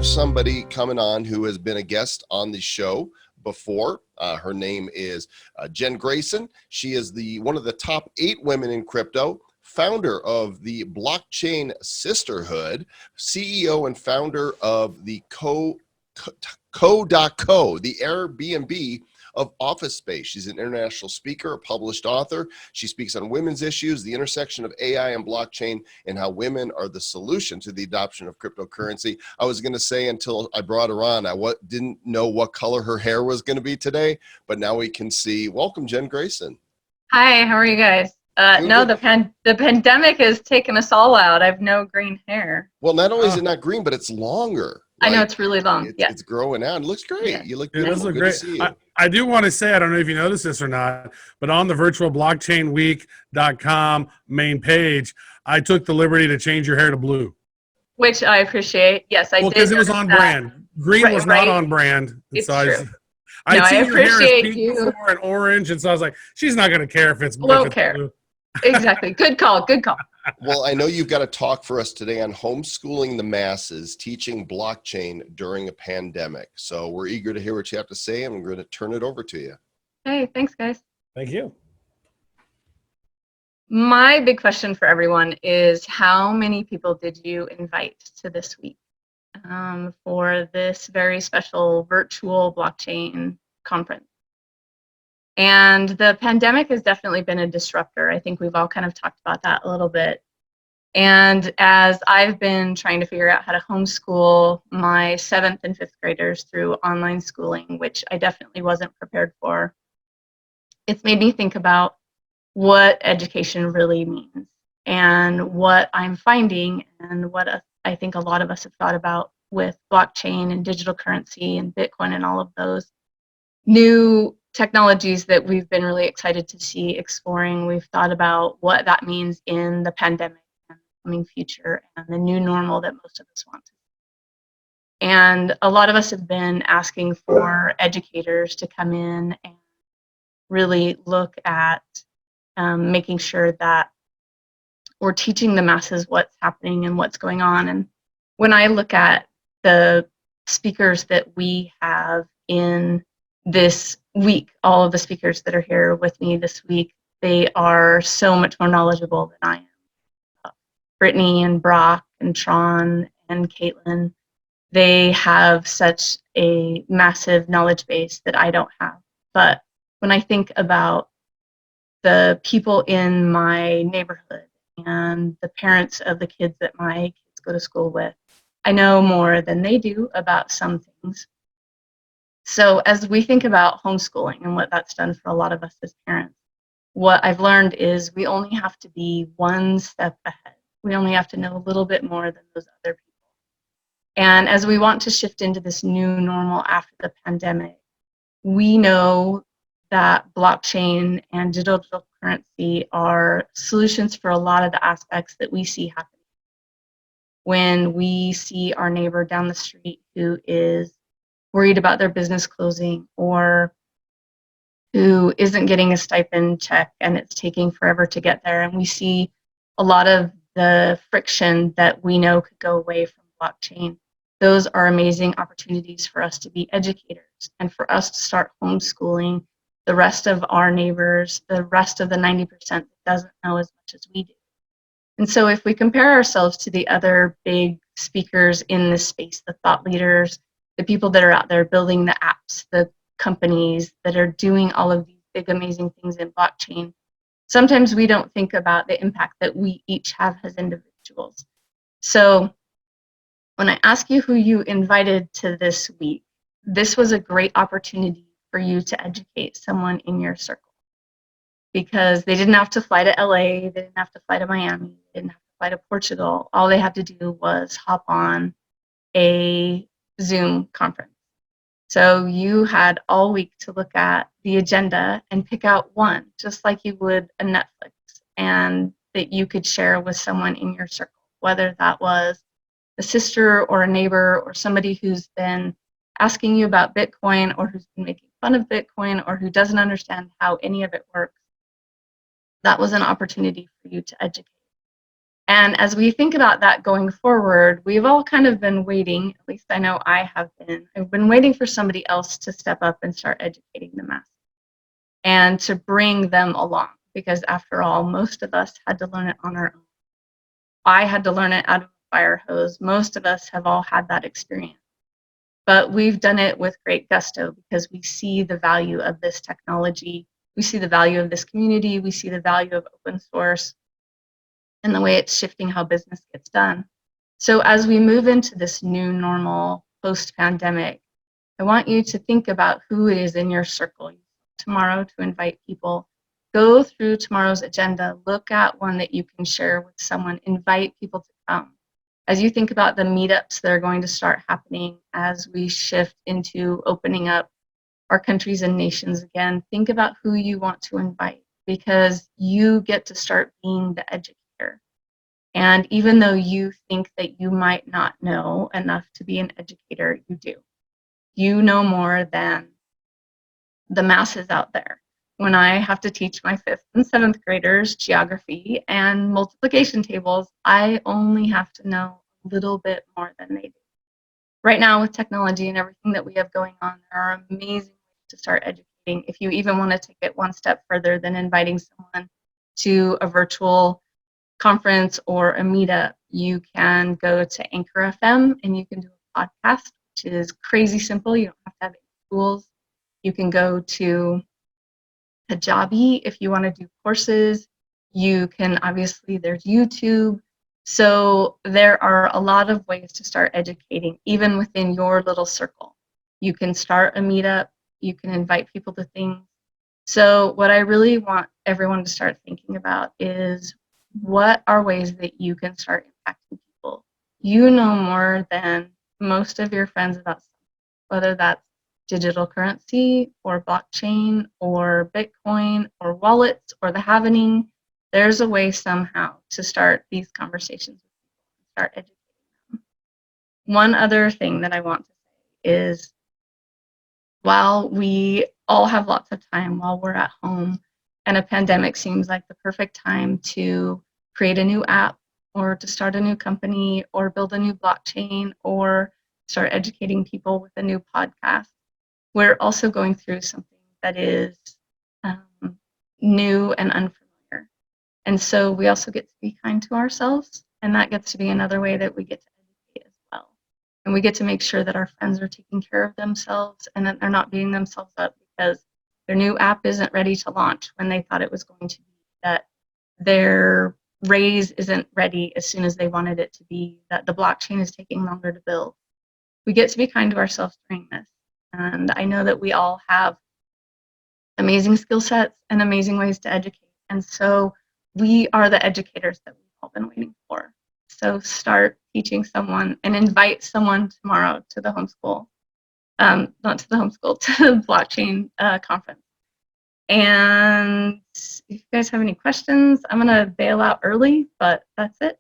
have somebody coming on who has been a guest on the show before. Her name is Jen Greyson. She is one of the top 8 women in crypto, founder of the Blockchain Sisterhood, CEO and founder of the Co.co, the Airbnb of office space. She's an international speaker, a published author. She speaks on women's issues, the intersection of AI and blockchain, and how women are the solution to the adoption of cryptocurrency. I was going to say, until I brought her on, I didn't know what color her hair was going to be today, but now we can see. Welcome, Jen Greyson. Hi, how are you guys? No, the pandemic has taken us all out. I have no green hair. Well, not only is it not green, but it's longer. I know, it's really long. It's growing out. It looks great. Yeah. You look beautiful. It does look great. I do want to say, I don't know if you noticed this or not, but on the virtualblockchainweek.com main page, I took the liberty to change your hair to blue. Which I appreciate. Yes, I did. Because it was on brand. Green was not on brand. It's so true. I appreciate you. Before and orange, and so I was like, she's not going to care if it's blue. Exactly. Good call. Good call. Well, I know you've got a talk for us today on homeschooling the masses, teaching blockchain during a pandemic. So we're eager to hear what you have to say, and we're going to turn it over to you. Hey, thanks, guys. Thank you. My big question for everyone is, how many people did you invite to this week for this very special virtual blockchain conference? And the pandemic has definitely been a disruptor. I think we've all kind of talked about that a little bit. And as I've been trying to figure out how to homeschool my 7th and 5th graders through online schooling, which I definitely wasn't prepared for, it's made me think about what education really means and what I'm finding and what I think a lot of us have thought about with blockchain and digital currency and Bitcoin and all of those new technologies that we've been really excited to see exploring. We've thought about what that means in the pandemic and the coming future and the new normal that most of us want. And a lot of us have been asking for educators to come in and really look at making sure that we're teaching the masses what's happening and what's going on. And when I look at the speakers that we have in this week, all of the speakers that are here with me this week, they are so much more knowledgeable than I am. Brittany and Brock and Tron and Caitlin, they have such a massive knowledge base that I don't have. But when I think about the people in my neighborhood and the parents of the kids that my kids go to school with, I know more than they do about some things. So as we think about homeschooling and what that's done for a lot of us as parents, what I've learned is we only have to be one step ahead. We only have to know a little bit more than those other people. And as we want to shift into this new normal after the pandemic, we know that blockchain and digital currency are solutions for a lot of the aspects that we see happening. When we see our neighbor down the street who is worried about their business closing, or who isn't getting a stipend check and it's taking forever to get there, and we see a lot of the friction that we know could go away from blockchain, those are amazing opportunities for us to be educators and for us to start homeschooling the rest of our neighbors, the rest of the 90% that doesn't know as much as we do. And so if we compare ourselves to the other big speakers in this space, the thought leaders, the people that are out there building the apps, the companies that are doing all of these big, amazing things in blockchain, sometimes we don't think about the impact that we each have as individuals. So when I ask you who you invited to this week, this was a great opportunity for you to educate someone in your circle, because they didn't have to fly to LA, they didn't have to fly to Miami, they didn't have to fly to Portugal. All they had to do was hop on a Zoom conference. So you had all week to look at the agenda and pick out one, just like you would a Netflix, and that you could share with someone in your circle, whether that was a sister or a neighbor or somebody who's been asking you about Bitcoin or who's been making fun of Bitcoin or who doesn't understand how any of it works. That was an opportunity for you to educate. And as we think about that going forward, we've all kind of been waiting, at least I know I have been. I've been waiting for somebody else to step up and start educating the masses and to bring them along, because after all, most of us had to learn it on our own. I had to learn it out of a fire hose. Most of us have all had that experience. But we've done it with great gusto because we see the value of this technology. We see the value of this community. We see the value of open source and the way it's shifting how business gets done. So as we move into this new normal post-pandemic, I want you to think about who it is in your circle tomorrow to invite people. Go through tomorrow's agenda, look at one that you can share with someone, invite people to come. As you think about the meetups that are going to start happening as we shift into opening up our countries and nations again, think about who you want to invite, because you get to start being the educator. And even though you think that you might not know enough to be an educator, you do. You know more than the masses out there. When I have to teach my 5th and 7th graders geography and multiplication tables, I only have to know a little bit more than they do. Right now with technology and everything that we have going on, there are amazing ways to start educating. If you even want to take it one step further than inviting someone to a virtual conference or a meetup, you can go to Anchor FM and you can do a podcast, which is crazy simple. You don't have to have any tools. You can go to Kajabi if you want to do courses. You can, obviously, there's YouTube. So there are a lot of ways to start educating, even within your little circle. You can start a meetup. You can invite people to things. So what I really want everyone to start thinking about is, what are ways that you can start impacting people? You know more than most of your friends about stuff, whether that's digital currency or blockchain or Bitcoin or wallets or the halvening. There's a way somehow to start these conversations with people and start educating them. One other thing that I want to say is, while we all have lots of time while we're at home, and a pandemic seems like the perfect time to create a new app or to start a new company or build a new blockchain or start educating people with a new podcast, we're also going through something that is new and unfamiliar. And so we also get to be kind to ourselves, and that gets to be another way that we get to educate as well. And we get to make sure that our friends are taking care of themselves and that they're not beating themselves up because their new app isn't ready to launch when they thought it was going to be, that their raise isn't ready as soon as they wanted it to be, that the blockchain is taking longer to build. We get to be kind to ourselves during this. And I know that we all have amazing skill sets and amazing ways to educate. And so we are the educators that we've all been waiting for. So start teaching someone and invite someone tomorrow to the homeschool, not to the homeschool, to the blockchain conference. And if you guys have any questions, I'm gonna bail out early, but that's it.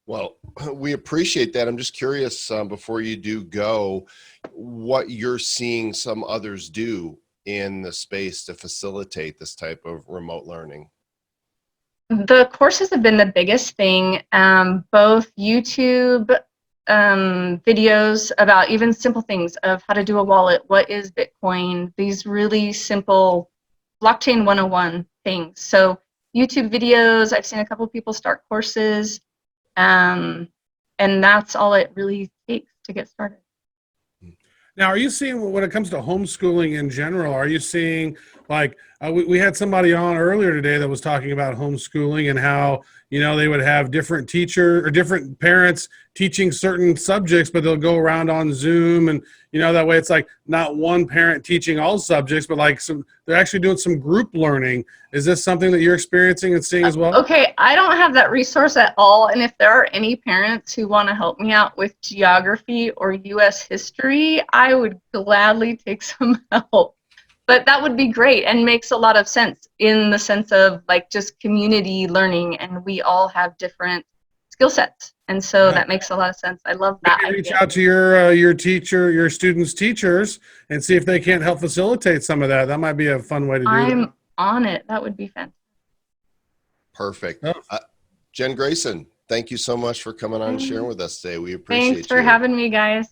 Well, we appreciate that. I'm just curious, before you do go, what you're seeing some others do in the space to facilitate this type of remote learning. The courses have been the biggest thing, both YouTube videos about even simple things of how to do a wallet, what is Bitcoin, these really simple blockchain 101 things. So YouTube videos, I've seen a couple people start courses, and that's all it really takes to get started. Now, are you seeing, when it comes to homeschooling in general, are you seeing, like, we had somebody on earlier today that was talking about homeschooling and how, you know, they would have different teacher or different parents teaching certain subjects, but they'll go around on Zoom, and, you know, that way it's like not one parent teaching all subjects, but like they're actually doing some group learning. Is this something that you're experiencing and seeing as well? Okay, I don't have that resource at all, and if there are any parents who want to help me out with geography or US history, I would gladly take some help. But that would be great and makes a lot of sense, in the sense of like just community learning, and we all have different skill sets, and so that makes a lot of sense. I love that. Maybe reach out to your teacher, your students' teachers, and see if they can't help facilitate some of that. That might be a fun way to do it. I'm on it. That would be fantastic. Perfect. Oh. Jen Greyson, thank you so much for coming on and sharing with us today. We appreciate Thanks for you. having me, guys.